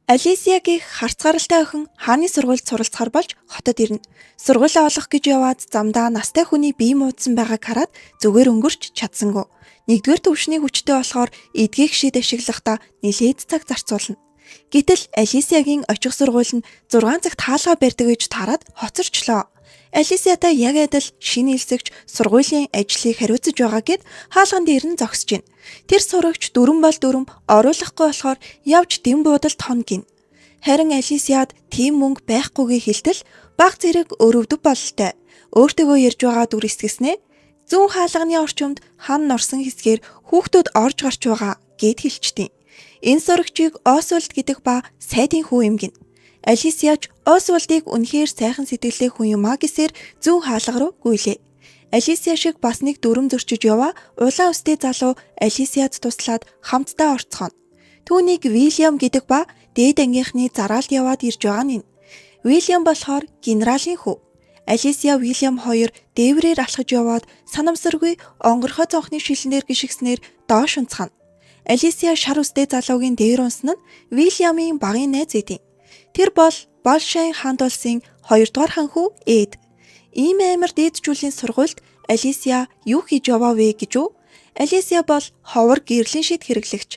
Алисиягийн харцгаралтай охин хааны сургуульд суралцахаар болж хотод ирнэ. Сургуулаа олох гэж яваад замдаа настай хүний бие муудсан байгааг хараад зүгээр өнгөрч чадсангүй. Нэгдүгээр төвшний хүчтэй болохоор эдгийг шид ашиглахдаа нэлээд цаг зарцуулна. Гэтэл Алисиягийн очих сургууль нь 6 цагт хаалгаа барьдаг гэж тараад хоцорчлоо. Алисиятай яг адил шинэ элсэгч сургуулийн ажлыг хариуцаж байгаа гэд хаалган дээр нь зогсож байна. Тэр сурагч дөрөн бол дөрөн оруулахгүй болохоор явж дэм буудалд хоног гин. Харин Алисияд тийм мөнгө байхгүйгээ хэлтэл баг зэрэг өрөвдөв бололтой. Өөртөөгөө ярьж байгаа дүр эсгэснээ зүүн хаалганы орчимд хан норсон хэсгээр хүүхдүүд орж гарч байгаа гэд хэлчихдээ. Энэ сурагчийг Освальд гэдэг ба сайдын хүү юм гин. Алисияч Освальдыг үнэхээр сайхан сэтгэлтэй хүн юм а гэсээр зүүн хаалга руу гүйлээ. Алисия шиг бас нэг дүрм зөрчиж яваа улаан өстэй залуу Алисияд туслаад хамтдаа орцгоно. Түүнийг Вильям гэдэг ба дээд ангийнхны зараалд яваад ирж байгаа нь. Вильям болохоор генералийн хүү. Алисия Вильям хоёр дээврээр алхаж яваад санамсаргүй онгорхой цонхны шилнээр гიშгснээр доош унцгана. Алисия шар үстэй залуугийн дээр унсан нь Вильямын багын найз эдийн. Тэр бол Болшайн хаант улсын 2 дугаар хан хүү Эд. Ийм амар дээдчүүлийн сургуульд Алисия юу хийж яваа вэ гэж үү? Алисия бол ховор гэрлийн шид хэрэглэгч.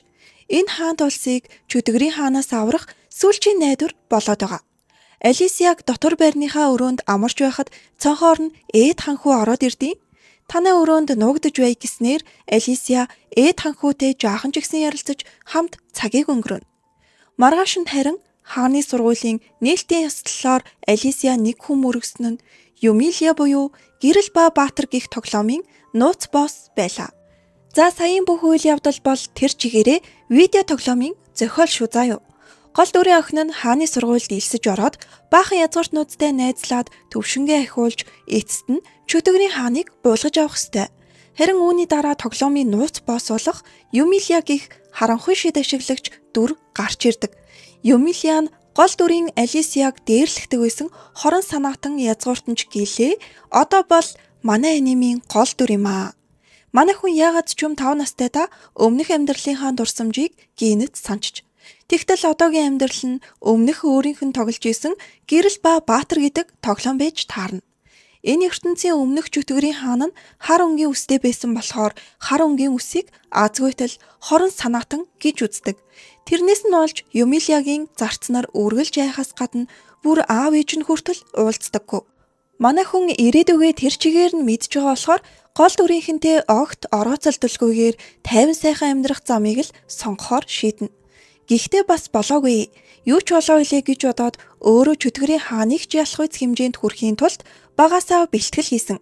Энэ хаант улсыг чөтгөрийн хаанаас аврах сүүлчийн найдвар болоод байгаа. Алисияг дотор байрныхаа өрөөнд амарч байхад цонхоор нь Эд хан хүү ороод ирдیں۔ Танай өрөөнд нуугдаж бай гэснээр Алисия Эд хан хүүтэй жаахан ч ихсэн ярилцаж хамт цагийг өнгөрөөнө. Маргааш нь харин хааны сургуулийн нээлтийн ёслолоор Алисия нэг хүн мөргсөн нь Юмилия буюу Гэрэл ба Баатар гих тоглоомын нууц босс байлаа. За саяын бүх үйл явдал бол тэр чигээрээ видео тоглоомын зохиол шүү заа юу. Гол дүрийн охин нь хааны сургуульд илсэж ороод баахан язгууртнуудтай найзлаад төвшингээ ахиулж эцэст нь чөтгөрийн хааныг буулгаж авах ёстой. Харин үүний дараа тоглоомын нууц босс болох Юмилия гих харанхуй шид ашиглагч дүр гарч ирдэг. Юмилия нь гол дүрийн Алисияг дээрлэхдэг байсан хорон санаатан язгууртанч гэлээ. Одоо бол манай анимын гол дүр юм аа. Манай хүн яагаад ч юм 5 настайдаа өмнөх амьдралынхаа дурсамжийг гинэт санчиж. Тэгтэл одоогийн амьдрал нь өмнөх өөрийнх нь тоглож исэн Гэрэл ба Баатар гэдэг тоглоом байж таарна. Энэ ертөнцийн өмнөх чөтгөрийн хаан нь хар өнгийн үстэй байсан болохоор хар өнгийн үсийг азгуйтал хорон санаатан гэж үздэг. Тэрнээс нь олж Юмилиягийн зарцнаар үргэлж айхаас гадна бүр аав ээж нь хүртэл уулздаггүй. Манай хүн ирээдүгээ тэр чигээр нь мэдж байгаа болохоор гол дүрийнхэнтэй огт орооцолдолгүйгээр тайван сайхан амьдрах замыг л сонгохоор шийднэ. Гэхдээ бас болоогүй. Юу ч болоо илээ гэж бодоод өөрөө чөтгөрийн хааныг ч ялах үс хэмжээнд хүрэхийн тулд багасаа бэлтгэл хийсэн.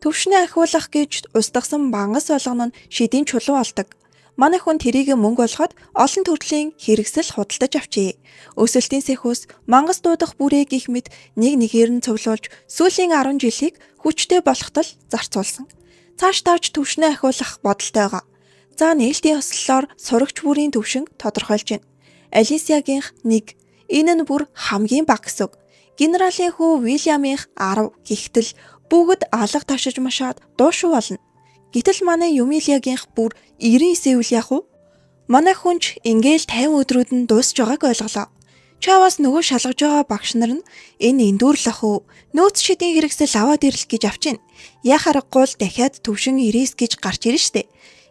Төвшнээ ахиулах гэж устгасан бангас болгоно нь шидийн чулуу алдаг. Манай хүн тэрийг мөнгө болгоод олон төрлийн хэрэгсэл худалдаж авчээ. Өсөлтийн сэхүүс мангас дуудах бүрээ гих мэт нэг нэгээр нь цуглуулж сүүлийн 10 жилийг хүчтэй болохтол зарцуулсан. Цааш тавж төвшнээ ахиулах бодолтой байгаа. За нээлтийн ёслолоор сурагч бүрийн төвшинг тодорхойлж байна. Алисиагийнх 1. Энэ нь бүр хамгийн бага гэсэн үг. Генералийн хүү Вильямынх 10 гихтэл бүгд алга ташиж машаад дуушуу болно. Гэтэл манай Юмилиагийнх бүр 99 үл яах вэ? Манай хүнч ингээл 50 өдрүүд нь дуусж байгааг ойлголоо. Чаваас нөгөө шалгаж байгаа багш нар нь энэ эндүүрлэх үү? Нөөц шидийн хэрэгсэл аваад ирлэх гэж авчин. Яах аргагүй л дахиад төвшин 99 гэж гарч ирнэ штэ.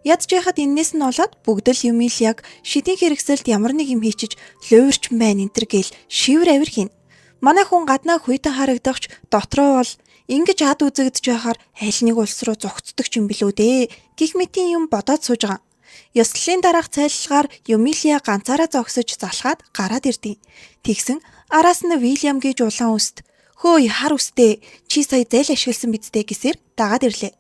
Ядж яхад энэс нь олоод бүгд л Юмилияг шидийн хэрэгсэлд ямар нэг юм хийчиж луурч байна энтер гээл шивэр авир хийн. Манай хүн гаднаа хүйтэн харагдахч дотроо бол ингэж ад үзэгдэж байхаар аль нэг улс руу зогцдог юм билүү дээ. Гих мэтийн юм бодоод сууж байгаа. Ёслолын дараах цайлшгаар Юмилия ганцаараа зогсож залхаад гараад ирдیں۔ Тэгсэн араас нь Вильям гэж улаан үст "Хөөе хар үстэй чи сая зайл ашигласан бидтэй" гэсээр дагаад ирлээ.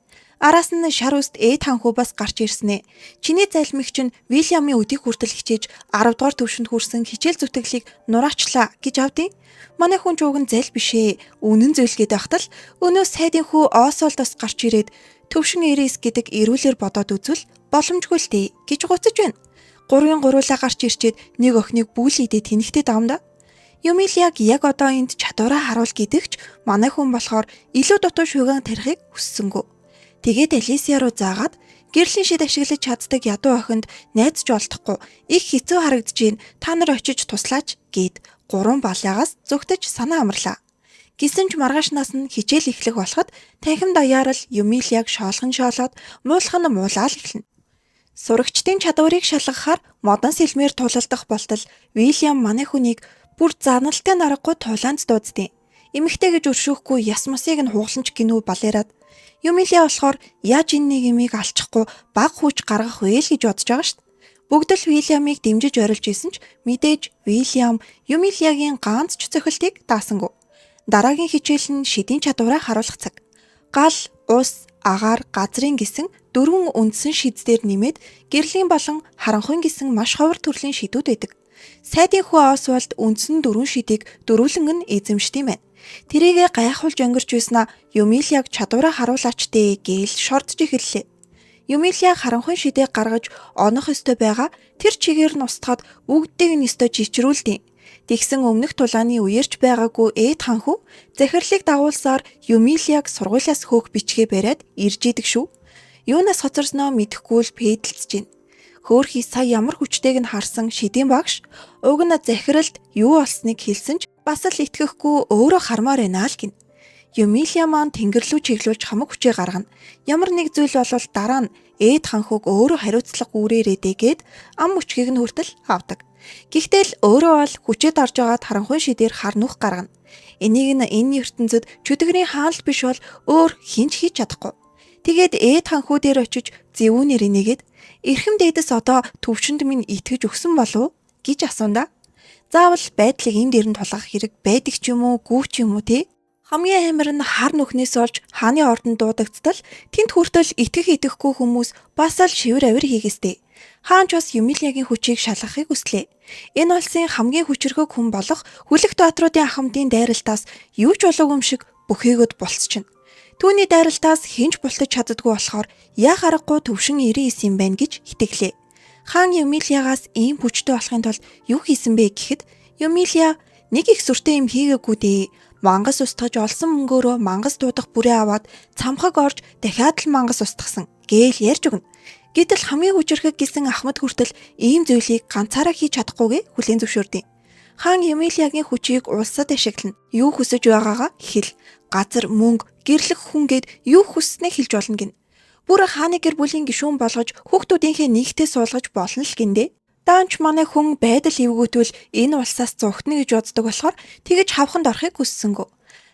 Араас нь шар үст Эд ханхуу бас гарч ирснэ. Чиний залмигч нь Вильямын өдийг хүртэл хичээж 10 дугаар төвшөнд хүрсэн хичээл зүтгэлийг нураачлаа гэж авдیں۔ Манай хүн ч уг нь зал бишээ. Үнэн зөвлгээд байхтал өнөө сайдын хүү Освальдоос гарч ирээд төвшин 99 гэдэг эрүүлэр бодоод үзвэл боломжгүй л дээ гэж гуцаж байна. Гурвын гуруулаа гарч ирчээд нэг охиныг бүүлийдээ тэнэгтэй давмда. Юмилияг яг одоо энд чадвараа харуул гэдэгч манай хүн болохоор илүү дутуу шуган тарихыг хүссэнгүй. Тэгээд Алисия руу заагаад Гэрлийн шид ашиглаж чаддаг ядуу охинд найзч олдохгүй их хэцүү харагдаж байна. Та нар очиж туслаач гэд 3 балаагаас зүгтэж санаа амарлаа. Гэсэн ч маргаашнаас нь хичээл эхлэх болоход танхим даяарал Юмилияг шоолхон шоолоод муулах нь муулаад эхэлнэ. Сурагчдын чадварыг шалгахаар модон сэлмээр тулалдах болтол Вильям манай хүнийг бүр заналтай наргагүй тулаанд дууддیں۔ Эмэгтэй гэж өршөөхгүй яс масыг нь хугаланч гинүү балераад Юмилия болохоор яаж энэ нэг юмыг алчихгүй баг хүч гаргах вэ л гэж бодож байгаа шүү дээ. Бүгд л Вильямыг дэмжиж орилж исэн ч мэдээж Вильям Юмилиягийн ганц ч цохилтыг даасангүй. Дараагийн хичээл нь шидийн чадвараа харуулах цаг. Гал, ус, агаар, газрын гэсэн 4 үндсэн шиддээр нэмээд гэрлийн болон харанхуйн гэсэн маш ховор төрлийн шидүүд байдаг. Сайдын хүү Освальд үндсэн 4 шидийг дөрвөлэн нь эзэмшд юм байна. Тэрийгэ гайхуулж өнгөрч байснаа Юмилияг чадвараа харуулаач дээ гээл шордж эхэллээ. Юмилия харанхуйн шидээ гаргаж онох ёстой байгаа тэр чигээр нь устгаад бүгдийг нь өстой чичрүүлдэв. Тэгсэн өмнөх тулааны үерч байгаагүй ээд ханхүү захирлыг дагуулсаар Юмилияг сургуулиас хөөх бичгээ бариад ирж идэг шүү. Юунаас хоцорсноо мэдэхгүй л пэдэлцэж байна. Хөөхий сая ямар хүчтэйг нь харсан шидийн багш уг нь захиралд юу болсныг хэлсэн ч бас л итгэхгүй өөрөө хармаар байна л гин. Юмилия маань тэнгэр рүү чиглүүлж хамаг хүчээ гаргана. Ямар нэг зүйл болвол дараа нь ээд ханхуг өөрөө хариуцлага үүрээрээ дэгээд ам мөчгийг нь хүртэл авдаг. Гэхдээ л өөрөө бол хүчээд орж байгаад харанхуй шидээр хар нүх гаргана. Энийг нь энэ ертөнцид чөтгөрийн хаалт биш бол өөр хинч хийж чадахгүй. Тэгээд ээд ханхүү дээр очиж зэвүүнээр инегээд эрхэм дээдэс одоо төвшөнд минь итгэж өгсөн болов гэж асуунда. Заавал байдлыг энэ дэрэн тулгах хэрэг байдаг ч юм уу, гүү ч юм уу те. Хамгийн амар нь хар нүхнээс олж хааны ордонд дуудагдтал тэнд хүртэл итгэхгүй хүмүүс бас л шивэр авир хийгээстэй. Хаан ч бас Юмилиягийн хүчийг шалгахыг хүслээ. Энэ улсын хамгийн хүчрхэг хүн болох Хүлэгт баатруудын ахмадын дайралтаас юу ч болоогүй юм шиг бүхийгд болцчихно. Түүний дайралтаас хинч бултаж чаддгүй болохоор яа харахгүй төвшин 99 юм байна гэж итгэлээ. Хаан Юмилиягаас ийм хүчтэй болохын тулд юу хийсэн бэ гэхэд Юмилия нэг их сүртэй юм хийгээгүй дээ. Мангас устгаж олсон мөнгөөрөө мангас дуудах бүрээ аваад цамхаг орж дахиад л мангас устгасан гээл ярьж өгнө. Гэтэл хамгийн хүчрхэг гэсэн Ахмад хүртэл ийм зүйлийг ганцаараа хийж чадахгүйгээ хүлээн зөвшөөрдөг. Хаан Юмилиягийн хүчийг улсад ашиглана. Юу хүсэж байгаагаа хэл. Газар, мөнгө, гэрлэх хүн гээд юу хүснээ хэлж болно гин. Бүр хааны гэр бүлийн гишүүн болгож хүүхдүүдийнхээ нэгтээ суулгаж болно л гиндэ. Даанч манай хүн байдал эвгүүтвэл энэ улсаас зугтна гэж боддог болохоор тэгэж хавханд орохыг хүссэнгүү.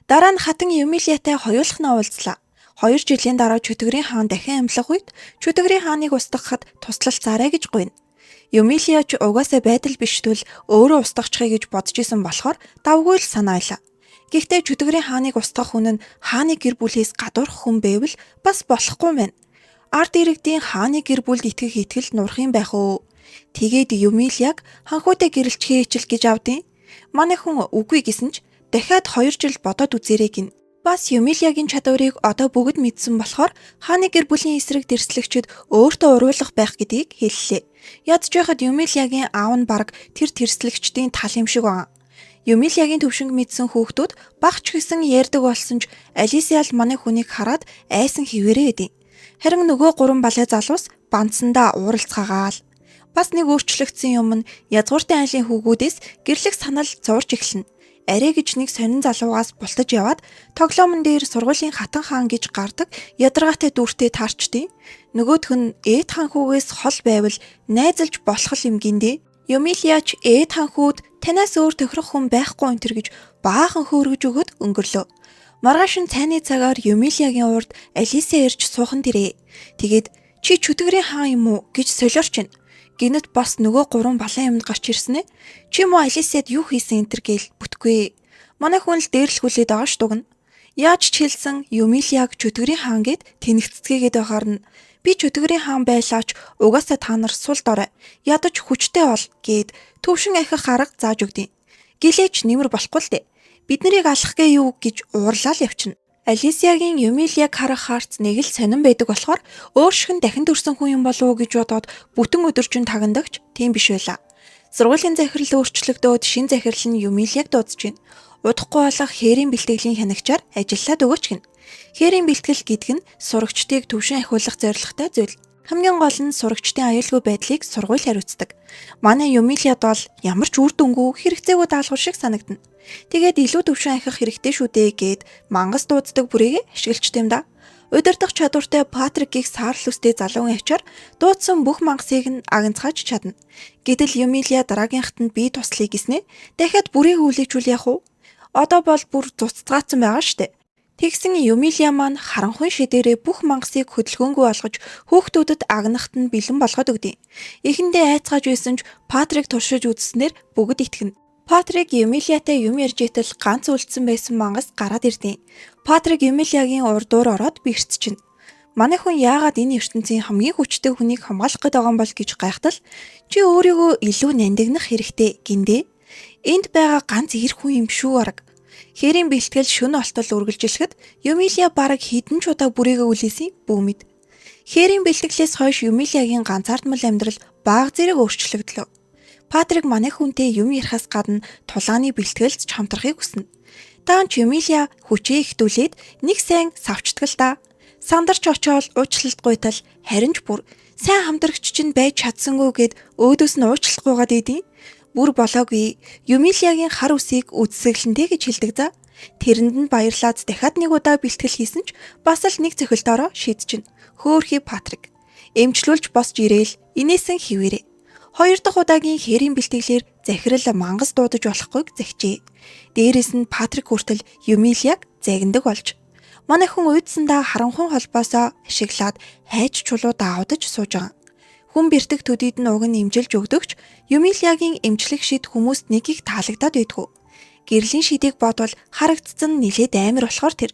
Дараа нь хатан Юмилиятай хоёулахнаа уулзлаа. 2 жилийн дараа Чөтгөрийн хаан дахин амьлах үед Чөтгөрийн хааныг устгахад туслалцаарай гэж гуйна. Юмилия ч угаасаа байдал биштэл өөрөө устгахчхыг гэж бодож исэн болохоор давгүй л санаалаа. Гэхдээ Чөтгөрийн хааныг устгах хүн нь хааны гэр бүлээс гадуурх хүн байвал бас болохгүй мэн. Ард иргэдийн хааны гэр бүлд итгэх итгэл нурах юм байх уу? Тэгээд Юмилияг ханхуйтай гэрэлчхээ хичил гэж авдیں۔ Манай хүн үгүй гэсэн ч дахиад 2 жил бодоод үзээрэй гин. Бас Юмилиягийн чадварыг одоо бүгд мэдсэн болохоор хааны гэр бүлийн эсрэг дэрслэгчид өөртөө уруулах байх гэдгийг хэллээ. Ядж байхад Юмилиягийн аав нь баг тэр тэрслэгчдийн тал юм шиг байна. Юмилиягийн төвшинг мэдсэн хүүхдүүд багч гисэн ярьдаг болсон ч Алисиал манай хүнийг хараад айсан хിവэрээ эдээ. Харин нөгөө 3 балай залуус бандсандаа ууралцгаагаал. Бас нэг өөрчлөгдсөн юм нь язгууртын айлын хүүгүүдээс гэрлэх санал зурж эхэлнэ. Арай гэж нэг сонин залуугаас бултаж яваад тоглоомн дээр сургуулийн хатан хаан гэж гардаг ядаргаатай дүртэй таарчдیں۔ Нөгөөх нь ээд хаан хүүгээс хол байвал найзалж болох юм гиндэ. Юмилияч ээд хаан хүүд танаас өөр тохирох хүн байхгүй энэ төр гэж баахан хөөргөж өгöd өнгөрлөө. Маргааш нь цайны цагаар Юмилиягийн урд Алиса ирж суухан дирээ. Тэгээд чи Чөтгөрийн хаан юм уу гэж солиорч байна. Гинэт бас нөгөө 3 балан юмд гарч ирсэн ээ. Чи муу Алисад юу хийсэн энэ төр гээл бүтгүй. Манай хүн л дээрлэхүүлээд байгаа ш дугна. Яаж ч хэлсэн Юмилияг Чөтгөрийн хаан гэд тэнэгцгээгээд байхаар нь би Чөтгөрийн хаан байлаач угаасаа та нар сул дорой. Ядаж хүчтэй бол гээд төвшин ахих арга зааж өгдیں۔ Гэлээч нэмэр болохгүй л дээ. Бид нарыг алах гээ юу гэж уурлал явчихна. Алисиягийн Юмилияг харах харц нэг л сонирн байдаг болохоор өөр шигэн дахин төрсэн хүн юм болов уу гэж бодоод бүтэн өдөржин тагнадагч тийм биш байлаа. Сургуулийн захирал өөрчлөгдөөд шин захирал нь Юмилияг дуудаж байна. Удахгүй болох хээрийн бэлтгэлийн хянагчаар ажиллаад өгөөч гин. Хээрийн бэлтгэл гэдэг нь сурагчдыг төвшин ахиулах зорилготой зүйл. Хамгийн гол нь сурагчдын аюулгүй байдлыг сургууль хариуцдаг. Манай Юмилиад бол ямар ч үр дүнгүй хэрэгцээгүй даалгавар шиг санагдана. Тэгээд илүү төвшин ахих хэрэгтэй шүү дээ гэд мангас дууддаг бүрийгээ ашиглажтэй юм да. Удирдах чадвартай Патрикийг саарл үстэй залуу ачаар дуудсан бүх мангасыг нь агнцгааж чадна. Гэтэл Юмилия дараагийнхад нь бие туслая гэснээ дахиад бүрийг үлээжүүл яах вэ? Одоо бол бүр цуцгаацсан байгаа штэ. Тэгсэн Юмилия маань харанхуй шидээрээ бүх мангасыг хөдөлгөөнгүй болгож хүүхдүүдэд агнахт нь бэлэн болгоод өгдөө. Эхэндээ айцгааж байсан ч Патрик туршиж үзснээр бүгд итгэнэ. Патрик Юмилиятай юм ярьж итэл ганц үлдсэн байсан мангас гараад ирдээ. Патрик Юмилиягийн урдуур ороод бэрсчихнэ. Манай хүн яагаад энэ ертөнцийн хамгийн хүчтэй хүнийг хамгаалах гээд байгаа юм бол гэж гайхтал чи өөрийгөө илүү нандинах хэрэгтэй гиндэ. Энд байгаа ганц эр хүн юм шүү арга. Хээрийн бэлтгэл шөнө олтол үргэлжилэхэд Юмилия бараг хэдэн ч удаа бүрийгээ үлээсэн бүүмэд. Хээрийн бэлтгэлээс хойш Юмилиягийн ганцаардмал амьдрал бага зэрэг өөрчлөгдлөө. Патрик манай хүнтэй юм ярихаас гадна тулааны бэлтгэлд ч хамтрахыг хүснэ. Даанч Юмилия хүчээ ихтүүлээд нэг сайн савчтгал да. Сандарч очоод уучлалтгуйтал харин ч бүр сайн хамтрагч чинь байж чадсангүй гэд өөдөөс нь уучлахгүйгээд идэв. Бүр болоогүй Юмилиягийн хар үсийг үдсэглэнтэй гэж хэлдэг за. Тэрэнд нь баярлаад дахиад нэг удаа бэлтгэл хийсэн ч бас л нэг цохилтоороо шийдчихнэ. Хөөхий Патрик. Эмчлүүлж босч ирээл инээсэн хിവэрэ. Хоёр дахь удаагийн хээрийн бэлтгэлээр захирал мангас дуудаж болохгүйг захижээ. Дээрээс нь Патрик хүртэл Юмилияг загнадаг болж. Манай хүн уйдсандаа харанхуй холбоосоо ашиглаад хайч чулуу даавдаж сууж байгаа. Хүн бэртэг төдийд нь уг нь имжилж өгдөгч Юмилиягийн эмчлэх шид хүмүүст нэг их таалагдаад байдгүй. Гэрлийн шидийг бодвол харагдсан нилээд амар болохоор тэр.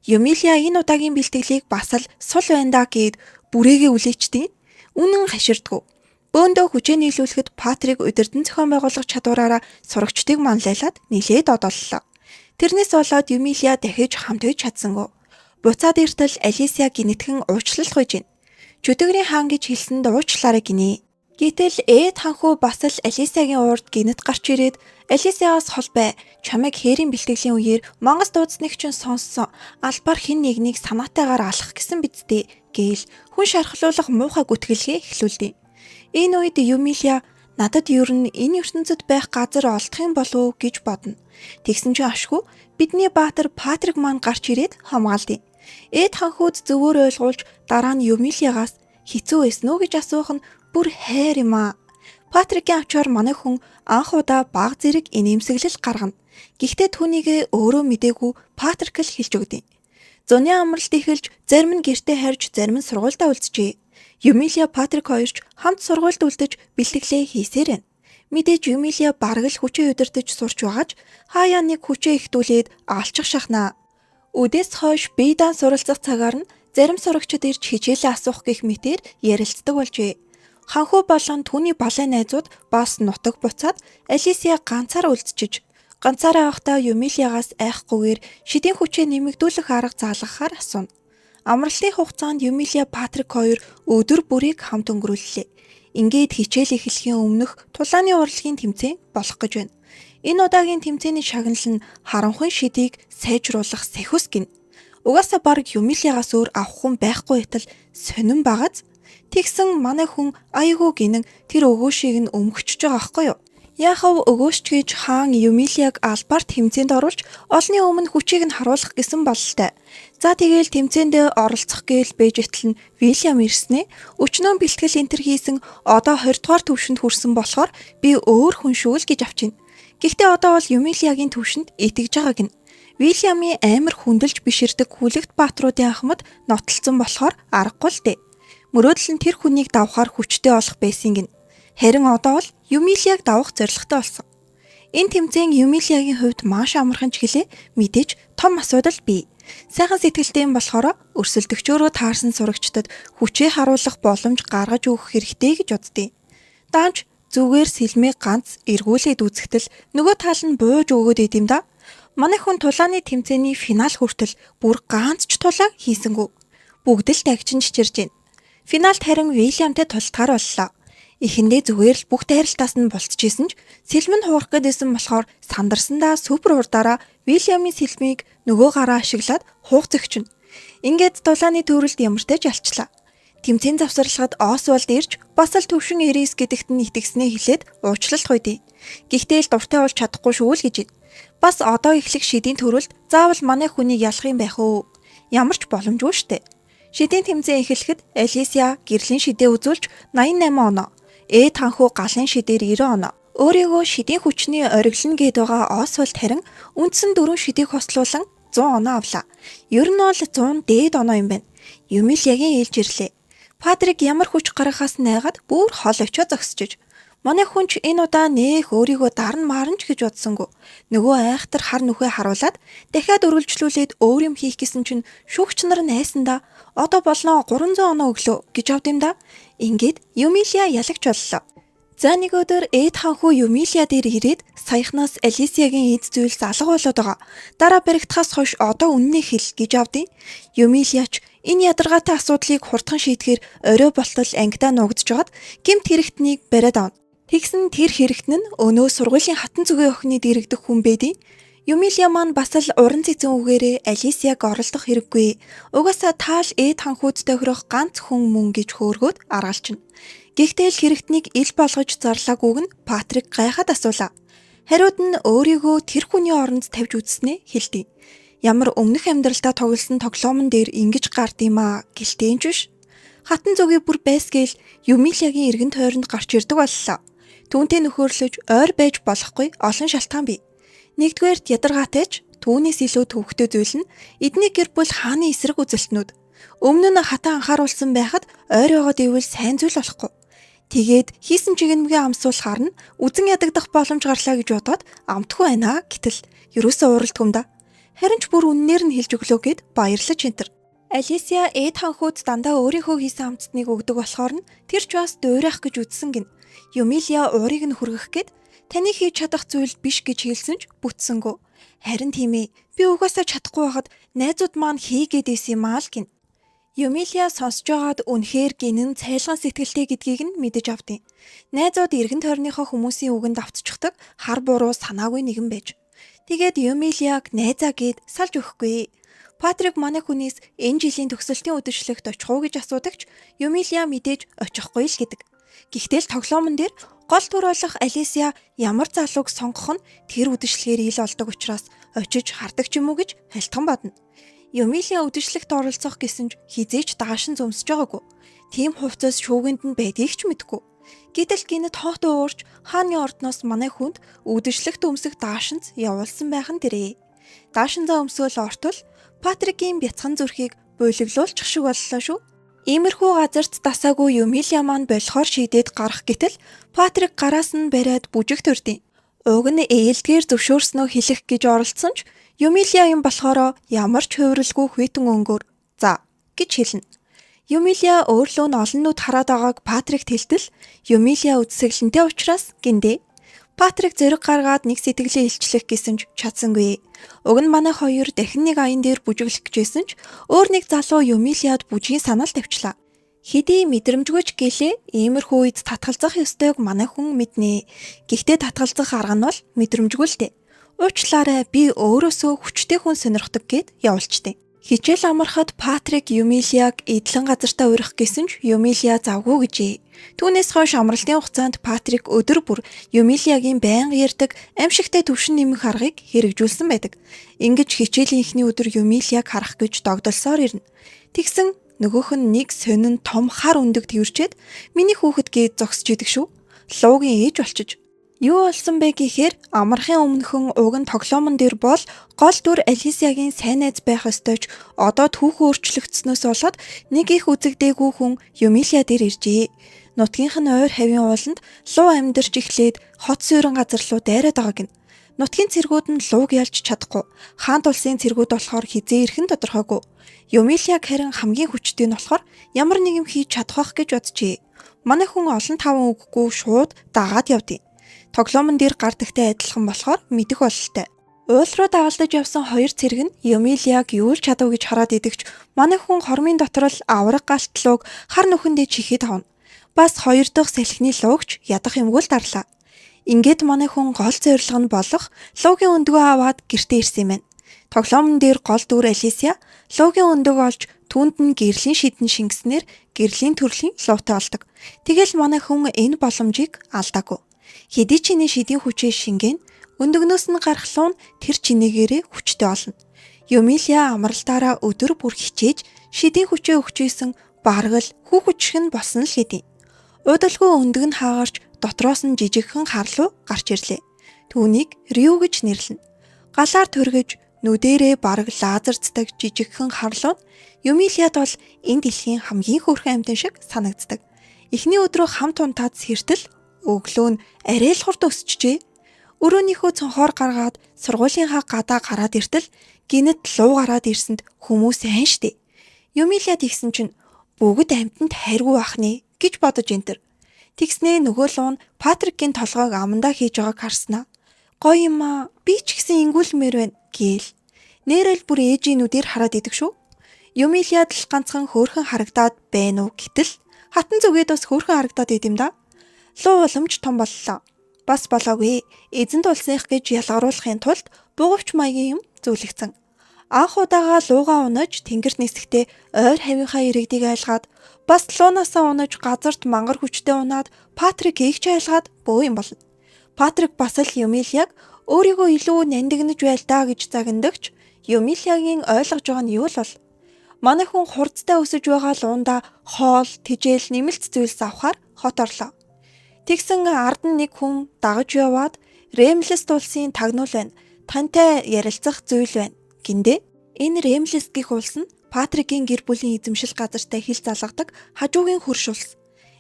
Юмилия энэ удаагийн бэлтгэлийг бас л сул байна да гэд бүрээгээ үлээчтэй. Үнэн хаширдгүү. Бөөндөө хүчээ нийлүүлэхэд Патрик удирдан зохион байгуулах чадвараараа сурагчдыг манлайлаад нилээд одоллоо. Тэрнээс болоод Юмилия дахиж хамт үйж чадсангүй. Буцаад иртэл Алисия гинэтхэн уучлах байж гин. Чөтгөрийн хаан гэж хэлсэнд уучлаарай гинэ. Гэтэл ханхуу бас л Алисиагийн уурд гинэт гарч ирээд Алисиагаас хол бай. Чамайг хээрийн бэлтгэлийн үеэр мангас дуудсныг чинь сонссон. Албаар хэн нэгнийг санаатайгаар алах гэсэн бидтэй гээл хүн шархлуулах муухай гүтгэлгээ эхлүүлдэг. Энэ үед Юмилия надад ер нь энэ ертөнцид байх газар олдох юм болов уу гэж бодно. Тэгсэн чинь ашгүй бидний баатар Патрик маань гарч ирээд хамгаалдیں۔ Ханхууд зөвөр ойлгуулж дараа нь Юмилиагаас хэцүү байсан уу гэж асуух нь бүр хайр юм аа. Патрикийн ачаар манай хүн анх удаа баг зэрэг инээмсэглэл гаргана. Гэхдээ түүнийг өөрөө мдээгүй Патрик л хэлж өгдөө. Зуны амралт эхэлж зарим нь гэртээ харж зарим нь сургуультай үлджээ. Юмилия Патрик хоёрч хамт сургуульд үлдэж бэлтгэлээ хийсээр байна. Мэдээж Юмилия бараг л хүчээ удирдах сурч байгааж хаяа нэг хүчээ ихтүүлээд алчих шахнаа. Үдээс хойш бийдан суралцах цагаар нь зарим сурагчид ирж хичээлээ асуух гэх мэтээр ярилцдаг болжээ. Ханхуу болон түүний балай найзууд бас нутаг буцаад Алисия ганцаар үлдчиж ганцаараа авахтаа Юмилиагаас айхгүйгээр шидийн хүчээ нэмэгдүүлэх арга заалгахаар асууна. Амралтын хугацаанд Юмилия Патрик хоёр өдөр бүрийг хамт өнгөрүүллээ. Ингээд хичээл эхлэхийн өмнөх тулааны урлагийн тэмцээн болох гэж байна. Энэ удаагийн тэмцээний шагнал нь харанхуй шидийг сайжруулах сахиус гин. Угаасаа баг Юмилиагаас өөр авах хүн байхгүй байтал сонирн багаз. Тэгсэн манай хүн айгүй гинэн тэр өгөөшийг нь өмгчж байгаа байхгүй юу? Яахав өгөөсч гэж хаан Юмилияг албаар тэмцээнд оруулж олны өмнө хүчийг нь харуулах гэсэн бололтой. За тэгээл тэмцээнд оролцох гээл бэжэтэл нь Вильям ирснээ өчнөө бэлтгэл энтер хийсэн одоо 20 дугаар төвшөнд хүрсэн болохоор би өөр хүн шүүл гэж авчина. Гэхдээ одоо бол Юмилиягийн төвшөнд итгэж байгааг нь. Вильямын амар хүндэлж биширдэг хүлэгт баатруудын ахмад нотолцсон болохоор аргагүй л дээ. Мөрөөдөл нь тэр хүнийг давхаар хүчтэй болох байсан гин. Харин одоо бол Юмилияг давах зорилготой болсон. Энэ тэмцээн Юмилиягийн хувьд маш амархан ч гэлээ мэдээж том асуудал бий. Сайхан сэтгэлтэй юм болохоор өрсөлдөгчөөрөө таарсан сурагчдад хүчээ харуулах боломж гаргаж өгөх хэрэгтэй гэж боддیں۔ Даанч зүгээр сэлмээ ганц эргүүлээд үзэхтэл нөгөө тал нь бууж өгөөд идэм да. Манай хүн тулааны тэмцээний финал хүртэл бүр ганц ч тулаа хийсэнгүү. Бүгд л тагчин чичирж байна. Финалд харин Вильямтай тултгаар боллоо. Эхэндээ зүгээр л бүх дайралтаас нь болцчихсэн ч сэлмэнд хуурах гэдээсэн болохоор сандарсандаа супер урдаараа Вильямын сэлмийг нөгөө гараа ашиглаад хуух зөгчнө. Ингээд тулааны төрөлд ямартай ч алчлаа. Тэмцээн завсарлагад Освальд ирж бас л төвшин Эрис гэдэгт нь итгэснээ хэлээд уучлалт гуйдیں۔ Гэхдээ л дуртай болж чадахгүй шүү л гэж. Бас одоо эхлэх шидийн төрөлд заавал манай хүнийг ялах юм байх уу? Ямар ч боломжгүй штэ. Шидийн тэмцээн эхлэхэд Алисия гэрлийн шидээ үзүүлж 88 оноо, танхуу галын шидээр 90 оноо. Өөрийгөө шидийн хүчний ориглоно гээд байгаа Освальд харин үндсэн 4 шидийг хослуулан 100 оноо авлаа. Ер нь бол 100 дээд оноо юм байна. Юмилиягийн ээлж ирлээ. Патрик ямар хүч гаргахаас найгаад бүр хол очио зогсчиж. Манай хүнч энэ удаа нээх өөрийгөө дарн марнч гэж бодсонгүй. Нөгөө айхтар хар нүхээ харуулад дахиад өргөлжлүүлээд өөр юм хийх гэсэн чинь шүүгч нар найсандаа одоо болноо 300 оноо өглөө гэж авд юм да. Ингээд Юмилия ялагч боллоо. За нэг өдөр ханхуу Юмилия дээр ирээд саяхнаас Алисиягийн эд зүйл залга болоод байгаа. Дараа баригдахаас хойш одоо үннээ хэл гэж авдیں۔ Юмилияч энэ ядаргаатай асуудлыг хурдхан шийдэхээр орой болтол ангидаа нуугдж жоод гэмт хэрэгтнийг бариад авна. Тэгсэн тэр хэрэгтэн нь өнөө сургуулийн хатан зүгийн охины дэрэгдэх хүн байдیں۔ Юмилия маань бас л уран цэцэн үгээрээ Алисияг оролдох хэрэггүй. Угаасаа таал ханхуудтай хөрөх ганц хүн мөн гэж хөөргөөд аргалчна. Гэхдээ л хэрэгтнийг ил болгож зарлаагүйг нь Патрик гайхаад асуулаа. Хариуд нь өөрийгөө тэр хүний оронд тавьж үзснээ хэлдэг. Ямар өмнөх амьдралдаа тоглосон тоглоомн дээр ингэж гард юм аа гэлтэйнч биш. Хатан зүгийн бүр байсгээл Юмилиягийн эргэн тойронд гарч ирдэг боллоо. Түүнтэй нөхөрлөж ойр байж болохгүй олон шалтгаан бий. Нэгдүгээрт ядаргаатай ч түүнээс илүү төвөгтэй зүйл нь эдний гэр бүл хааны эсрэг үзэлтнүүд. Өмнө нь хатан анхааруулсан байхад ойр яваад ивэл сайн зүйл болохгүй. Тэгээд хийсэн чигнэмгээ амсуулахаар нь үзэн ядагдах боломж гарлаа гэж бодоод амтгүй байна гэтэл ерөөсөө уралдгүй юм да. Харин ч бүр үннээр нь хэлж өглөө гэд баярлаж энтер. Алисия ханхууд дандаа өөрийнхөө хийсэн амттныг өгдөг болохоор нь тэр ч бас дуурайх гэж үзсэн гин. Юмилия уурыг нь хүргэх гээд таны хийж чадах зүйл биш гэж хэлсэн ч бүтсэнгөө. Харин тийм ээ, би угаасаа чадахгүй байхад найзууд маань хийгээд исэн юм аа л гин. Юмилия сонсож байгаад үнэхээр гинэн цайлган сэтгэлтэй гэдгийг нь мэдэж авдیں۔ Найзууд эргэн тойрныхоо хүмүүсийн үгэнд автчихдаг хар буруу санаагүй нэгэн байж. Тэгээд Юмилияг найзаа гээд салж өгөхгүй. Патрик манай хүнээс энэ жилийн төгсөлтийн үдэшлэгт очих уу гэж асуудагч Юмилия мэдээж очихгүй л гэдэг. Гэхдээ л тоглоомн дээр гол дүр болох Алисия ямар залууг сонгох нь тэр үдэшлэгээр ил олдог учраас очиж хардаг ч юм уу гэж хальтхан бодно. Юмилия үдэшлэгт оролцох гэсэн ч хизээч даашин зөмсөж байгаагүй. Тийм хувцас шүүгэнд нь байдгийг ч мэдгүй. Гэтэл гинэд хоот уурч хааны ордноос манай хүнд үдэшлэгт өмсөх даашинз явуулсан байх нь тэрэ. Даашинзаа өмсөөл ортол Патрикийн бяцхан зүрхийг буйлоглуулчих шиг боллоо шүү. Иймэрхүү газарт дасаагүй Юмилия маань болохоор шийдээд гарах гэтэл Патрик гараас нь бариад бүжигт өрдیں۔ Уг нь ээлдгээр зөвшөөрснөө хэлэх гэж оролцсон ч Юмилия юм болохоор ямар ч хувирлгүй хүйтэн өнгөөр за гэж хэлнэ. Юмилия өөрлөө нь олон нүд хараад байгааг Патрикт хэлтэл Юмилия үдсэглэнтэй учраас гиндэ. Патрик зэрэг гаргаад нэг сэтгэлээ илчлэх гэсэн ч чадсангүй. Уг нь манай хоёр дахин нэг аян дээр бүжиглэх гэжсэн ч өөр нэг залуу Юмилияд бүжгийн санаал тавьчлаа. Хэдий мэдрэмжгүйч гэлээ иймэрхүү үед татгалзах ёстойг манай хүн мэднэ. Гэхдээ татгалзах арга нь бол мэдрэмжгүй л дээ. Уучлаарай би өөрөөсөө хүчтэй хүн сонирхдаг гэд явуулчтэй. Хичээл амархад Патрик Юмилияг эдлэн газартаа урих гэсэн ч Юмилия завгүй гэжээ. Түүнээс хойш амралтын хугацаанд Патрик өдөр бүр Юмилиягийн байнга ярьдаг аимшигтай төвшин нэмэх аргыг хэрэгжүүлсэн байдаг. Ингэж хичээлийн эхний өдөр Юмилияг харах гэж догдолсоор ирнэ. Тэгсэн нөгөөх нь нэг сонин том хар өндөг тэрчээд миний хүүхэд гээд зогсож идэг шүү. Луугийн ээж болчиж. Юу болсон бэ гэхээр амархын өмнөхөн уг нь тоглоомн дээр бол гол дүр Алисиягийн сайн найз байх ёстой ч одоо түүхэн өөрчлөгдснөөс болоод нэг их үзэгдээгүй хүн Юмилия дээр иржээ. Нутгийнх нь ойр хавийн ууланд луу амьдарч эхлээд хот суурин газар руу дайраад байгааг нь. Нутгийн цэргүүд нь лууг ялж чадахгүй. Хаант улсын цэргүүд болохоор хизээ ирэх нь тодорхойгүй. Юмилияг харин хамгийн хүчтэй нь болохоор ямар нэг юм хийж чадах гэж боджээ. Манай хүн олон таван үггүй шууд дагаад явдیں۔ Тоглоомн дээр гардагтай адилхан болохоор мэдэх бололтой. Уул руу дагалдаж явсан хоёр цэрэг нь Юмилияг юу л чадав гэж хараад идэгч манай хүн хормын дотор л авраг галтлууг хар нүхэндээ чихэд авна. Бас хоёр дахь салхины луугч ядах юмгүй л дарлаа. Ингээд манай хүн гол зорилго нь болох луугийн өндгөө аваад гэртээ ирсэн юм байна. Тоглоомн дээр гол дүр Алисия луугийн өндөг олж түүнд нь гэрлийн шидэн шингэснээр гэрлийн төрлийн луутай болдог. Тэгэл манай хүн энэ боломжийг алдаагүй. Хэдий чиний шидийн хүчээ шингэн өндөгнөөс нь гарах луу нь тэр чинээгээрээ хүчтэй болно. Юмилия амралтаараа өдөр бүр хичээж шидийн хүчээ өгчээсэн баргал хүүхүчг нь болсон л хэдий. Удалгүй өндөг нь хаагарч дотроос нь жижигхэн хар руу гарч ирлээ. Түүнийг Рю гэж нэрлэнэ. Галаар төргөж нүдэрээ бараг лазерцдаг жижигхэн харлууд Юмилияд бол энэ дэлхийн хамгийн хөөрхөн амьтан шиг санагддаг. Эхний өдрөө хамт унтаад сэртэл өглөө нь арай л хурд өсчихжээ. Өрөөнийхөө цонхоор гаргаад сургуулийнхаа гадаа гараад иртэл гинэт луу гараад ирсэнд хүмүүс айн штэ. Юмилияд ихсэн чинь бүгд амьтанд хайргүй ахнэ гэж бодож энтэр. Тэгснээ нөгөө луу нь Патрикийн толгойг амандаа хийж байгааг харснаа. Гоё юм аа, би ч гэсэн ингүүлмээр байна гээл. Нэрэл бүр ээжийн нүдээр хараад идэг шүү. Юмилияд л ганцхан хөөрхөн харагдаад байна уу гэтэл хатан зүгээд бас хөөрхөн харагдаад идэм да. Луу уламж том боллоо. Бас болоогүй. Эзэнт улсынх гэж ялгаруулахын тулд бугавч маягийн юм зүйлэгцэн. Анх удаага луугаа унаж тэнгэрт нисэхдээ ойр хавийнхаа иргэдийг айлгаад бас луунаасаа унаж газарт мангар хүчтэй унаад Патрикийг ч айлгаад бөө юм болно. Патрик бас л Юмилияг өөрийгөө илүү нандинаж байл даа гэж загнадагч Юмилиягийн ойлгож байгаа нь юу л бол манай хүн хурцтай өсөж байгаа луунда хоол, тижэл, нэмэлт зүйлс авахар хот орлоо. Тэгсэн ард нь нэг хүн дагаж яваад Ремлест улсын тагнуул байна. Тантай ярилцах зүйл байна. Гиндэ энэ Ремлест гих улс нь Патрикийн гэр бүлийн эзэмшил газартай хил залгадаг хажуугийн хөрш улс.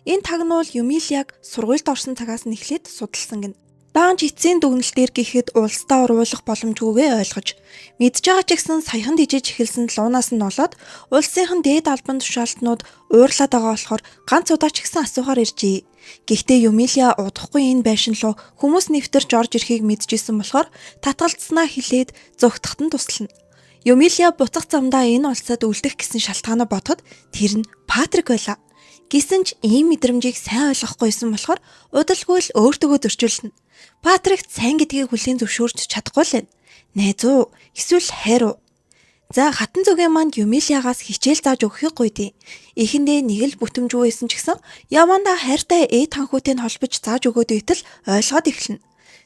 Энэ тагнуул Юмилияг сургуульд орсон цагаас нь эхлээд судалсан гин. Даанч эцсийн дүгнэлтээр гэхэд улсдаа оруулах боломжгүйгээ ойлгож мэдж байгаа ч гэсэн саяхан дижиж эхэлсэн луунаас нь олоод улсынхан дээд албан тушаалтнууд уурлаад байгаа болохоор ганц удаа ч гэсэн асуухаар иржээ. Гэхдээ Юмилия удахгүй энэ байшин руу хүмүүс нэвтэрч орж ирэхийг мэдчихсэн болохоор татгалцснаа хэлээд зүгтахт нь туслана. Юмилия буцах замдаа энэ улсад үлдэх гэсэн шалтгаанаа бодоход тэр нь Патрик байлаа. Гэсэн ч ийм мэдрэмжийг сайн ойлгохгүйсэн болохоор удалгүй л өөртөө зөрчилнө. Патрикт сайн гэдгийг хүлээн зөвшөөрч чадахгүй л байна. Найз уу, эсвэл хайр уу? За хатан зүгийн манд Юмилиагаас хичээл зааж өгөхийг гуйдیں۔ Эхэндээ нэг л бүтэмжгүй байсан ч гэсэн явандаа хайртай танхүүтэй нь холбож зааж өгөөд байтал ойлгоод эхэлнэ.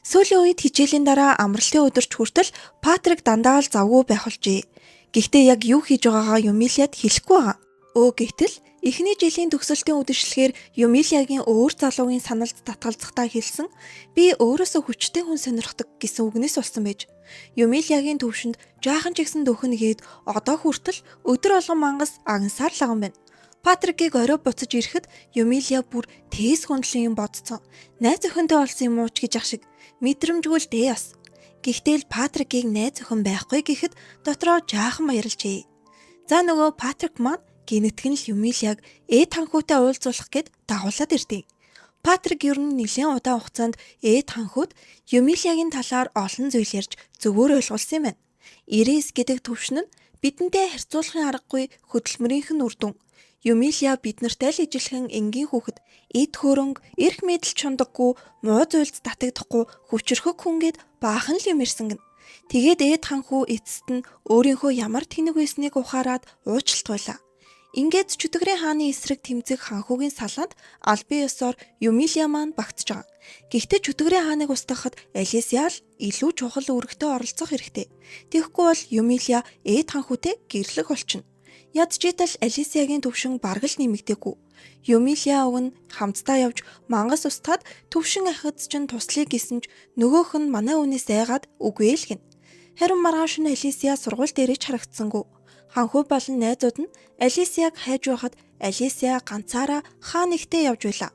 Сүүлийн үед хичээлийн дараа амралтын өдөрч хүртэл Патрик дандаа л завгүй байх болжээ. Гэхдээ яг юу хийж байгаагаа Юмилияд хэлэхгүй байгаа. Гэтэл эхний жилийн төгсөлтийн үдэшлэгээр Юмилиягийн өөр залуугийн саналд татгалзахтаа хэлсэн би өөрөөсөө хүчтэй хүн сонирхдаг гэсэн үгнээс болсон байж. Юмилиягийн төвшөнд жаахан ч ихсэн дөхөн гээд одоо хүртэл өдөр болгон мангас агансаар лаган байна. Патрикийг орой буцаж ирэхэд Юмилия бүр тээс хүндлэн юм бодцсон. Найз охинтой болсон юм уу ч гэж ах шиг мэдрэмжгүй л дээ бас. Гэхдээ л Патрикийг найз охин байхгүй гэхэд дотроо жаахан баярлжээ. За нөгөө Патрик маань гинэтгэн л Юмилияг танхүүтэй уулзуулах гээд дагуулад ирдээ. Патрик ер нь нэлээд удаан хугацаанд танхүүд Юмилиягийн талаар олон зүйл ярьж зөвөр ойлгуулсан юм байна. Ирээс гэдэг төвшин нь бидэнтэй харьцуулахын аргагүй хөдөлмөрийнх нь үр дүн. Юмилия биднэртэй л ижилхэн энгийн хүүхэд, эд хөрөнгө, эрх мэдэл чундаггүй, муу зүйлд татагдахгүй, хүчрхэг хүнгээд баахан л юм ирсэн гэн. Тэгээд танхүү эцэст нь өөрийнхөө ямар тэнэг байсныг ухаарад уучлалт байлаа. Ингээд Чөтгөрийн хааны эсрэг тэмцэх ханхүүгийн салаанд албан ёсоор Юмилия маань багтж байгаа. Гэхдээ Чөтгөрийн хааныг устгахад Алисия л илүү чухал үүрэгтээ оролцох хэрэгтэй. Тэгэхгүй бол Юмилия ханхүүтэй гэрлэх болчихно. Ядчитал Алисиягийн төвшин бараг л нэмэгдээгүй. Юмилия өгн хамтдаа явж мангас устгаад төвшин ахиц чинь туслая гэсэн ч нөгөөх нь манай үнээс айгаад үгүй л гин. Харин маргааш нь Алисия сургууль дээрээ ч харагдсангүй. Ханхүү болон найзууд нь Алисияг хайж байхад Алисия ганцаараа хаан ихтэй явж байлаа.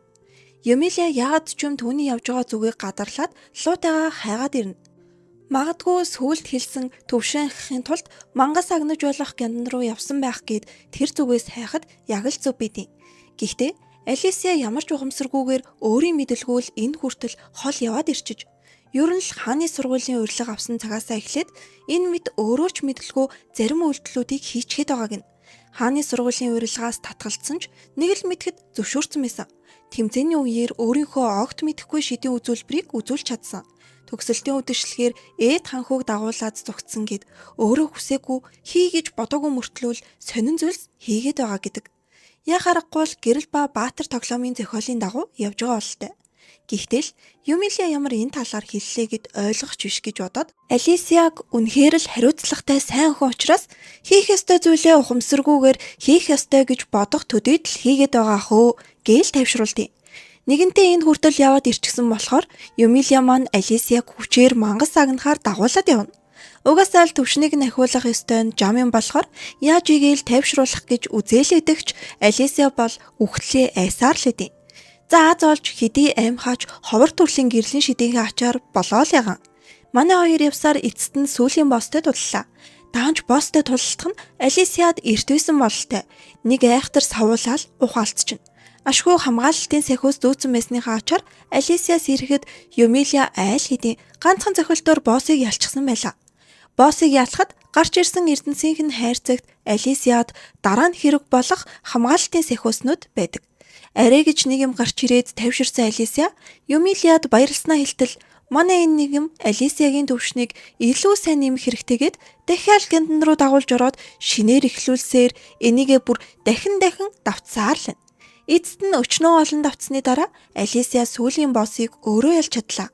Юмилия яагаад ч юм түүний явж байгаа зүгийг гадарлаад луутайгаа хайгаад ирнэ. Магадгүй сүулт хэлсэн төвшин ахихын тулд мангас агнаж болох гяндан руу явсан байх гээд тэр зүгээс хайхад яг л зөв бидий. Гэхдээ Алисия ямар ч ухамсаргүйгээр өөрийн мэдлгүүл энэ хүртэл хол яваад ирчиж ер нь л хааны сургуулийн урилга авсан цагаасаа эхлээд энэ мэд өөрөө ч мэдлгүй зарим үйлдэлүүдийг хийчихэд байгааг нь. Хааны сургуулийн урилгаас татгалцсан ч нэг л мэдхэд зөвшөөрсөн байсан. Тэмцээний үеэр өөрийнхөө огт мэдэхгүй шидийн үзүүлбэрийг үзүүлж чадсан. төгсөлтийн үдэшлэгээр ээд ханхуг дагуулад зугтсан гэд өөрөө хүсээгүй хийж бодоогүй мөртлөөл сонин зүйлс хийгээд байгаа гэдэг. Яг аргагүй бол гэрэл ба баатар тоглоомын зохиолын дагуу явж байгаа болтой. Гэхдээ л Юмилиа ямар энэ талаар хэллээ гэд ойлгох биш гэж бодоод Алисиаг үнэхээр л хариуцлагатай сайн хүн учраас хийх ёстой зүйлээ ухамсаргүйгээр хийх ёстой гэж бодох төдийд л хийгээд байгаа хөө гээл тавьшруулдیں۔ Нэгэнтээ энэ хүртэл яваад ирчихсэн болохоор Юмилиа маань Алисиаг хүчээр мангас сагнахаар дагуулад явна. Угаасаа л төвшнийг нь ахиулах ёстой нь жам юм болохоор яаж игээл тавьшруулах гэж үзээлэдэгч Алисиа бол үхтлээ айсаар л идэв. За аз олж хэдий аймхаач ховор төрлийн гэрлийн шидийнхээ ачаар болоо л яган. Манай хоёр явсаар эцэст нь сүүлийн босстой туллаа. Даанч босстой туллах нь Алисиад эртвэсэн бололтой. Нэг айхтар савуулаад ухаалцчихна. Ашгүй хамгаалалтын сахиус зүүцэн байсныхаа ачаар Алисиас ирэхэд Юмилиа айл хэдийн ганцхан зохилтоор боссыг ялчихсан байлаа. Боссыг ялахад гарч ирсэн эрдэнсийнх нь хайрцагт Алисиад дараа нь хэрэг болох хамгаалалтын сахиуснууд байдаг. Арай гэж нэг юм гарч ирээд тавьширсан Алисиа Юмилиад баярлснаа хэлтэл манай энэ нэг юм Алисиагийн төвшнийг илүү сайн нэмэх хэрэгтэйгээд дахиад гэнтэн рүү дагуулж ороод шинээр эхлүүлсээр энийгээ бүр дахин давтсаар л. Эцэст нь өчнөө олон давтсны дараа Алисиа сүүлийн боссыг өөрөө ялж чадлаа.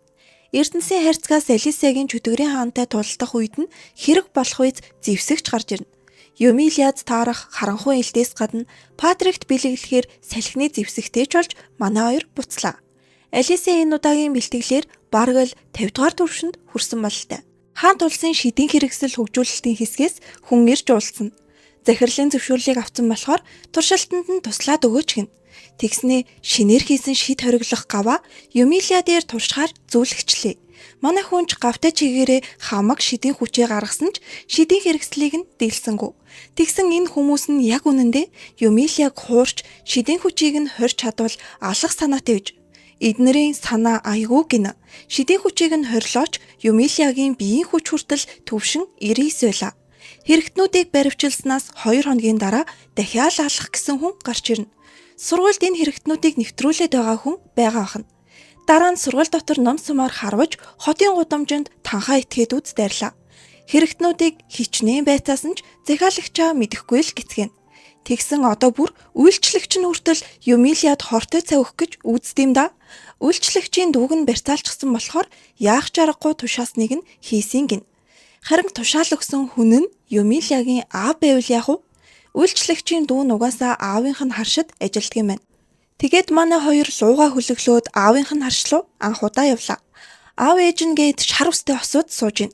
Эрдэнсийн хайрцагаас Алисиагийн чөтгөрийн хаантай тулдах үед нь хэрэг болох үед зэвсэгч гарч ирнэ. Юмилиад таарах харанхуй элдээс гадна Патрикт бэлэглэхээр салхины зэвсэгтэй ч болж манай хоёр буцлаа. Алисиа энэ удаагийн бэлтгэлээр бараг л 50 дугаар түвшинд хүрсэн бололтой. Хаан тулсын шидийн хэрэгсэл хөгжүүлэлтийн хэсгээс хүн ирж уулзсан. Захирлын зөвшөөрлийг авсан болохоор туршилтанд нь туслаад өгөөч гин. Тэгснээ шинээр хийсэн шид хориглох гаваа Юмилиа дээр туршихаар зүүлгчлээ. Манай хүнч гавтай чигээрээ хамаг шидийн хүчээ гаргасан ч шидийн хэрэгслийг нь дийлсэнгүү. Тэгсэн энэ хүмүүс нь яг үнэндээ Юмилиаг хуурч шидийн хүчийг нь хорьж чадвал алах санаатай гэж. Эднэрийн санаа айгүй гинэ. Шидийн хүчийг нь хорьлооч Юмилиагийн биеийн хүч хүртэл төвшин 99 байлаа. Хэрэгтнүүдийг баривчилснаас 2 хоногийн дараа дахиад алах гэсэн хүн гарч ирнэ. Сургуульд энэ хэрэгтнүүдийг нэвтрүүлээд байгаа хүн байгаа ахна. Дараа нь сургууль дотор ном сумаар харваж хотын гудамжинд танхаа итгээд үз дайрлаа. Хэрэгтнүүдийг хичнээн байцаасан ч захиалагчаа мэдэхгүй л гисгэн. Тэгсэн одоо бүр үйлчлэгч нь хүртэл Юмилиад хортой цай өгөх гэж үздэм да. Үйлчлэгчийн дүүг нь барьцаалчихсан болохоор яах ч аргагүй тушаасныг нь хийсэн гин. Харин тушаал өгсөн хүн нь Юмилиагийн аав байвал яах вэ? Үйлчлэгчийн дүү нь угаасаа аавынх нь харшид ажилтг юм байна. Тэгээд манай хоёр лууга хөлөглөөд аавынх нь харшлуу анх удаа явлаа. Аав ээж нь гээд шар устай хосууд сууж ийн.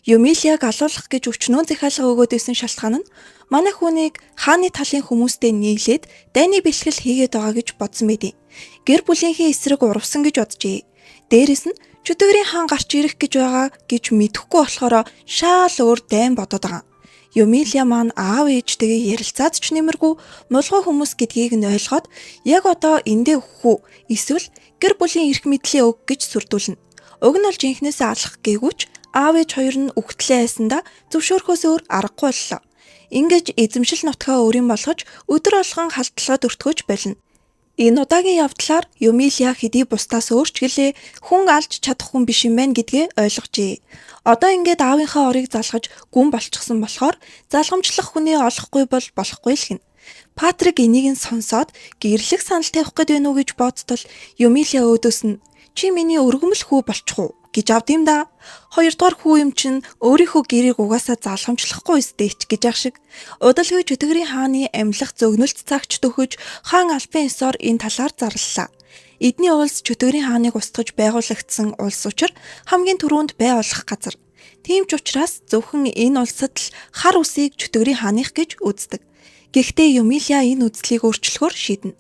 Юмилиаг алуулах гэж өчнөө захиалга өгөөд исэн шалтгаан нь манай хүнийг хааны талын хүмүүстэй нийлээд дайны бэлтгэл хийгээд байгаа гэж бодсон байдیں۔ Гэр бүлийнхээ эсрэг урвсан гэж боджээ. Дээрэс нь чөтгөрийн хаан гарч ирэх гэж байгаа гэж мэдэхгүй болохоор шаал өөр дайн бодоод байгаа. Юмилиа маань аав ээжтэйгээ ярилцаад ч нэмэргүй мулгой хүмүүс гэдгийг нь ойлгоод яг одоо эндээ өгөх үү эсвэл гэр бүлийн эрх мэдлээ өг гэж сүрдүүлнэ. Уг нь бол жинхнээсээ алах гээгүүч аав ээж хоёр нь үхтлээ айсандаа зөвшөөрөхөөс өөр аргагүй боллоо. Ингэж эзэмшил нутгаа өөрийн болгож өдөр болгон халтлагад өртгөж болно. Энэ удаагийн явдлаар Юмилиа хэдий бусдаас өөрчлөлээ хүн алж чадах хүн биш юм байна гэдгээ ойлгожээ. Одоо ингээд аавынхаа орыг залгаж гүн болчихсон болохоор залгамжлах хүнээ олохгүй бол болохгүй л гин. Патрик энийг нь сонсоод гэрлэх санал тавих гээд байна уу гэж бодтол Юмилиа өөдөөс нь чи миний өргөмөл хүү болчих уу гэж авд юм да. Хоёрдугаар хүү юм чинь өөрийнхөө гэрийг угаасаа залгамжлахгүй стэйч гэж ах шиг. Удалгүй чөтгөрийн хааны амьлах зөгнөлт цагч төхөж хаан албан ёсоор энэ талаар зарлалаа. Эдний улс чөтгөрийн хааныг устгаж байгуулагдсан улс учир хамгийн түрүүнд бай болох газар. Тийм ч учраас зөвхөн энэ улсад л хар усыг чөтгөрийн хааных гэж үздэг. Гэхдээ Юмилиа энэ үзлийг өөрчлөхөөр шийднэ.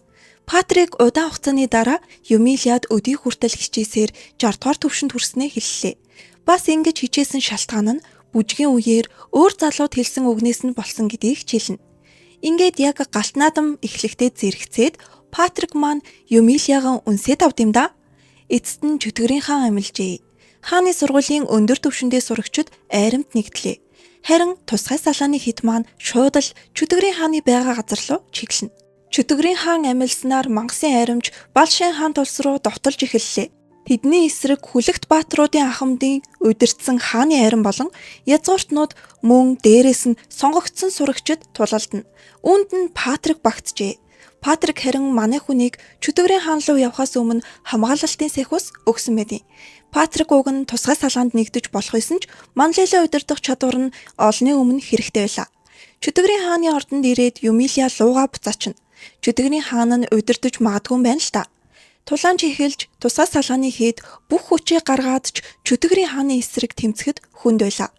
Патрик удаан хугацааны дараа Юмилиад өдий хүртэл хичээсээр 60 дугаар түвшинд хүрснээ хэллээ. Бас ингэж хичээсэн шалтгаан нь бүжгийн үеэр өөр залууд хэлсэн үгнээс нь болсон гэдгийг хэлнэ. Ингээд яг галт наадам эхлэхдээ зэрэгцээд Патрик маань Юмилиагаа үнсээд авд юм да. Эцэст нь чөтгөрийн хаан амилжээ. Хааны сургуулийн өндөр түвшиндээ сурагчид айрамт нэгдлээ. Харин тусгай салааны хэд маань шууд л чөтгөрийн хааны байгаа газар руу чиглэнэ. Чөтгөрийн хаан амилснаар мангасын айрамж Балшин хаан тулс руу довтолж эхэллээ. Тэдний эсрэг хүлэгт баатруудын ахмадын удирдсан хааны арин болон язгууртнууд мөн дээрээс нь сонгогдсон сурагчид тулалдана. Үүнд нь Патрик багтжээ. Патрик харин манай хүнийг чөтгөрийн хаан руу явхаас өмнө хамгаалалтын сэхвс өгсөн байдیں۔ Патрик уг нь тусгай салгаанд нэгдэж болох байсан ч Манлайлаа удирдах чадвар нь олонний өмнө хэрэгтэй байлаа. Чөтгөрийн хааны ордонд ирээд Юмилиа лууга буцаачна. Чөтгөрийн хаан нь удирдах магадгүй байна л та. Тулаанч эхэлж тусгай салгааны хэд бүх хүчээ гаргаад ч чөтгөрийн хааны эсрэг тэмцэхэд хүнд байлаа.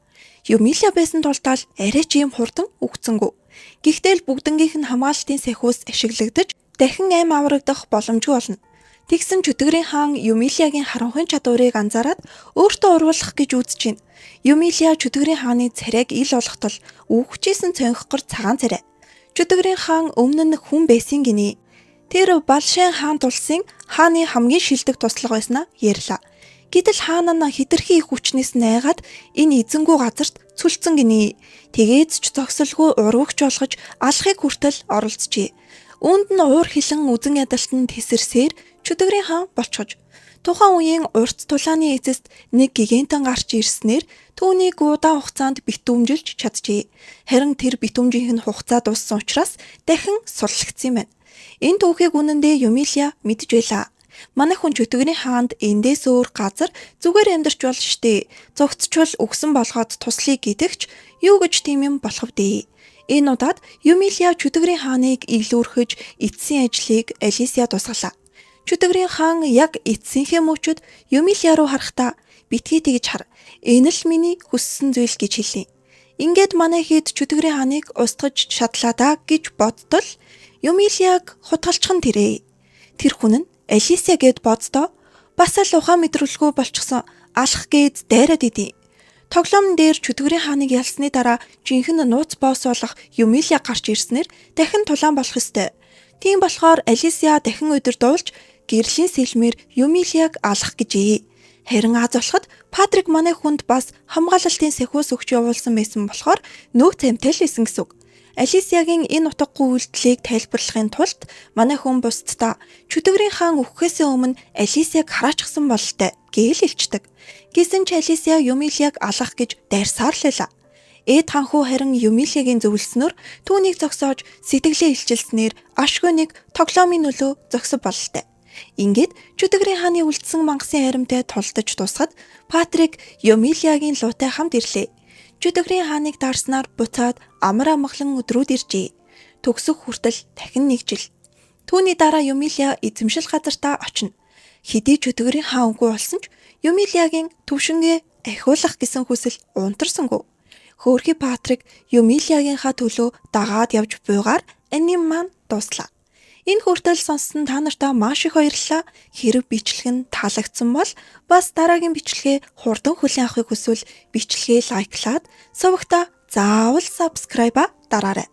Юмилиа байсан тулдаа л арай ч ийм хурдан үгцэнгүй. Гэхдээ л бүгднгийнх нь хамгаалалтын сэхвс ашиглагдаж дахин аим аврагдах боломжгүй болно. Тэгсэн чөтгөрийн хаан Юмилиагийн харанхуйн чадварыг анзаараад өөртөө уруулах гэж үзэж байна. Юмилиа чөтгөрийн хааны царайг ил олготол үхчихсэн цонхгор цагаан царай. Чөтгөрийн хаан өмнө нь хүн байсан гинэ. Тэр Балшайн хаан тулсын хааны хамгийн шилдэг туслаг байснаа ярьлаа. Гэтэл хаан нь хэтэрхий их хүчнээс найгаад энэ эзэнгүү газарт цүлцэн гинэ. Тэгээд ч зогсолгүй урвагч болгож алхахыг хүртэл оролцжээ. Үүнд нь уур хилэн үзэн ядалтанд тесэрсээр чөтгөрийн хаан болчихож. Тухайн үеийн урт тулааны эцэст нэг гигантан гарч ирснээр түүнийг удаан хугацаанд битүүмжилж чаджээ. Харин тэр битүүмжийнх нь хугацаа дууссан учраас дахин сурлагдсан юм байна. Энэ түүхийг үнэндээ Юмилиа мэдж байлаа. Манай хүн чөтгөрийн хаанд эндээс өөр газар зүгээр амьдарч болно штэ. Зогцчвол өгсөн болгоод туслыг гэдэгч юу гэж тийм юм болох вэ? Энэ удаад Юмилиа чөтгөрийн хааныг илүүрхэж эцсийн ажлыг Алисиа тусгалаа. Чөтгөрийн хаан яг эцсийнхээ мөчөд Юмилиа руу харахтаа битгий тэгж хар. Энэ л миний хүссэн зүйл гэж хэлээ. Ингээд манай хэд чөтгөрийн хааныг устгаж шатлаа да гэж бодтол Юмилиаг хутгалчихан тэрээ. Тэр хүн нь Алисиа гэд боддоо бас л ухаан мэдрэлгүй болчихсон алах гээд дайраад идэв. Тоглоомн дээр чөтгөрийн хааныг ялсны дараа жинхэнэ нууц босс болох Юмилиа гарч ирснээр дахин тулаан болох ёстой. Тийм болохоор Алисиа дахин удирдуулж гэрлийн сэлмээр Юмилиаг алах гэжээ. Харин аз болоход Патрик манай хүнд бас хамгаалалтын сэхвс өгч явуулсан байсан болохоор нөөц амтай л исэн гэсэн үг. Алисиагийн энэ утгагүй үйлдэлийг тайлбарлахын тулд манай хүн бусдаа чөтгөрийн хаан өгөхөөс өмнө Алисиаг хараачихсан бололтой гээл илчдэг. Гэсэн ч Алисиа Юмилиаг алах гэж дайрсаар л байлаа. Эд ханхуу харин Юмилиагийн зөвлөснөөр түүнийг зогсоож сэтгэлээ илчилснээр ашгүй нэг тоглоомын нөлөө зогсов бололтой. Ингээд чөтгөрийн хааны үлдсэн мангасын харимтай тулдаж тусахад Патрик Юмилиагийн луутай хамт ирлээ. Чөтгөрийн хааныг даарснаар буцаад амар амгалан өдрүүд иржээ. Төгсөх хүртэл дахин нэг жил. Түүний дараа Юмилиа эзэмшил газартаа очино. Хэдий чөтгөрийн хаан үгүй болсон ч Юмилиагийн төвшингээ ахиулах гэсэн хүсэл унтарсангүй. Хөөрхий Патрик Юмилиагийнхаа төлөө дагаад явж буйгаар аним маань дуслаа. Энэ хүртэл сонссон та нартай маш их баярлалаа. Хэрэг бичлэг нь таалагдсан бол бас дараагийн бичлэгээ хурдан хүлээн авахыг хүсвэл бичлэгээ лайклаад сувагта заавал subscribe дараарай.